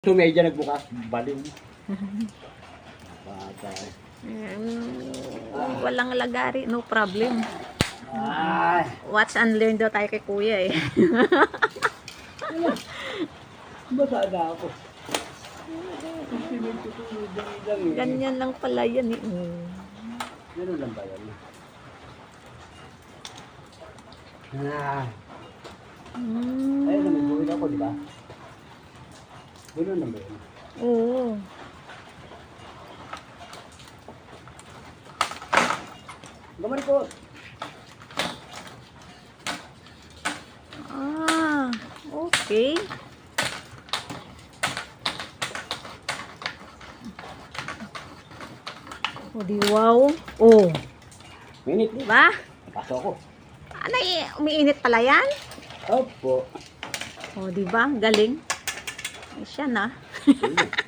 Medyo nagbukas, baliw. Patay. Walang lagari, no problem. Ay, Watch and learn daw tayo kay kuya eh. basa na ako. Ganyan lang pala yan eh. Ganun lang ba yan? Ah, ayun na, may buwid ako, di ba? Ganun lang ba yan? Oo. Gamari ko. Ah, okay. Oh, di wow. Oh, Minute, di ba? pasok ako. Ano umiinit pala yan? Opo. Oh, di ba? Galing. Ay, siya na.